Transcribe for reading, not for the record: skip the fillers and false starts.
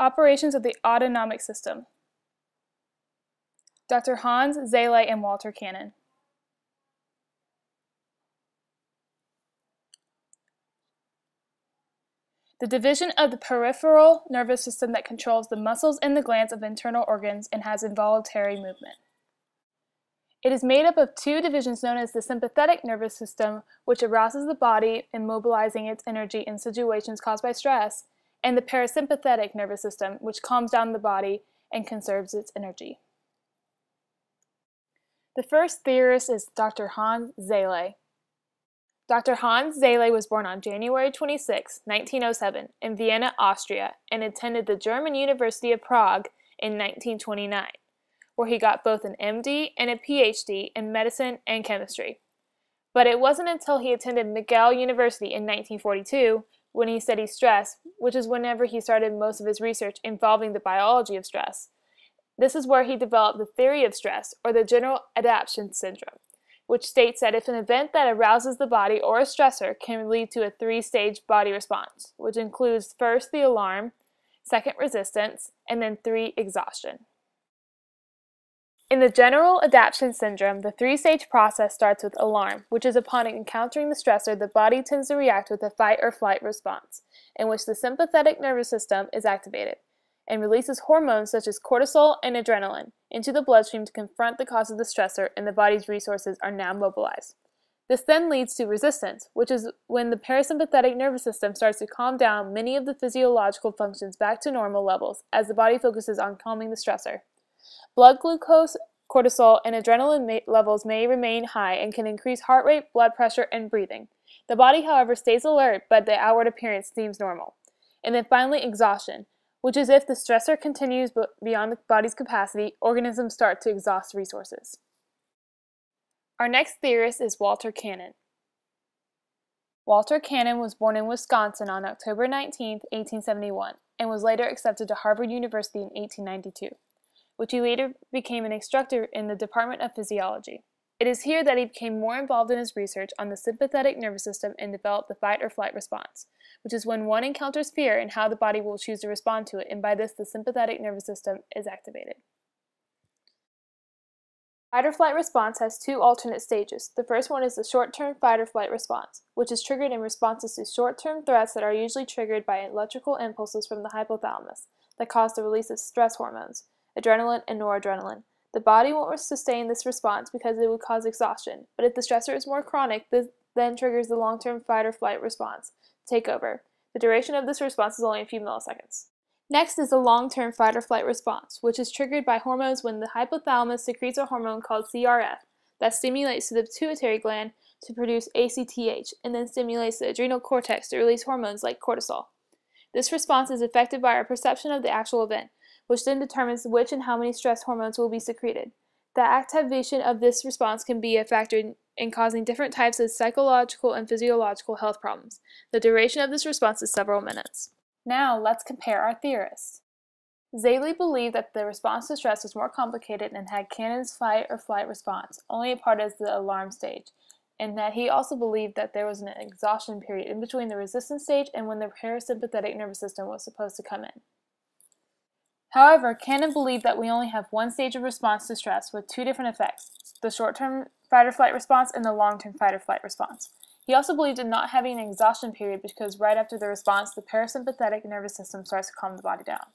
Operations of the autonomic system. Dr. Hans Seyle and Walter Cannon. The division of the peripheral nervous system that controls the muscles and the glands of internal organs and has involuntary movement. It is made up of two divisions known as the sympathetic nervous system, which arouses the body in mobilizing its energy in situations caused by stress, and the parasympathetic nervous system, which calms down the body and conserves its energy. The first theorist is Dr. Hans Seyle. Dr. Hans Seyle was born on January 26, 1907, in Vienna, Austria, and attended the German University of Prague in 1929, where he got both an MD and a PhD in medicine and chemistry. But it wasn't until he attended McGill University in 1942 when he studied stress, which is whenever he started most of his research involving the biology of stress. This is where he developed the theory of stress, or the general adaptation syndrome, which states that if an event that arouses the body or a stressor can lead to a three-stage body response, which includes first the alarm, second resistance, and then 3 exhaustion. In the general adaptation syndrome, the three-stage process starts with alarm, which is upon encountering the stressor, the body tends to react with a fight or flight response, in which the sympathetic nervous system is activated and releases hormones such as cortisol and adrenaline into the bloodstream to confront the cause of the stressor, and the body's resources are now mobilized. This then leads to resistance, which is when the parasympathetic nervous system starts to calm down many of the physiological functions back to normal levels as the body focuses on calming the stressor. Blood glucose, cortisol, and adrenaline levels may remain high and can increase heart rate, blood pressure, and breathing. The body, however, stays alert, but the outward appearance seems normal. And then finally, exhaustion, which is if the stressor continues beyond the body's capacity, organisms start to exhaust resources. Our next theorist is Walter Cannon. Walter Cannon was born in Wisconsin on October 19, 1871, and was later accepted to Harvard University in 1892. Which he later became an instructor in the Department of Physiology. It is here that he became more involved in his research on the sympathetic nervous system and developed the fight or flight response, which is when one encounters fear and how the body will choose to respond to it, and by this the sympathetic nervous system is activated. Fight or flight response has 2 alternate stages. The first one is the short-term fight or flight response, which is triggered in responses to short-term threats that are usually triggered by electrical impulses from the hypothalamus that cause the release of stress hormones, adrenaline, and noradrenaline. The body won't sustain this response because it would cause exhaustion, but if the stressor is more chronic, this then triggers the long-term fight or flight response to take over. The duration of this response is only a few milliseconds. Next is the long-term fight or flight response, which is triggered by hormones when the hypothalamus secretes a hormone called CRF that stimulates the pituitary gland to produce ACTH and then stimulates the adrenal cortex to release hormones like cortisol. This response is affected by our perception of the actual event, which then determines which and how many stress hormones will be secreted. The activation of this response can be a factor in causing different types of psychological and physiological health problems. The duration of this response is several minutes. Now, let's compare our theorists. Seyle believed that the response to stress was more complicated and had Cannon's fight or flight response, only a part as the alarm stage, and that he also believed that there was an exhaustion period in between the resistance stage and when the parasympathetic nervous system was supposed to come in. However, Cannon believed that we only have one stage of response to stress with 2 different effects, the short-term fight or flight response and the long-term fight or flight response. He also believed in not having an exhaustion period because right after the response, the parasympathetic nervous system starts to calm the body down.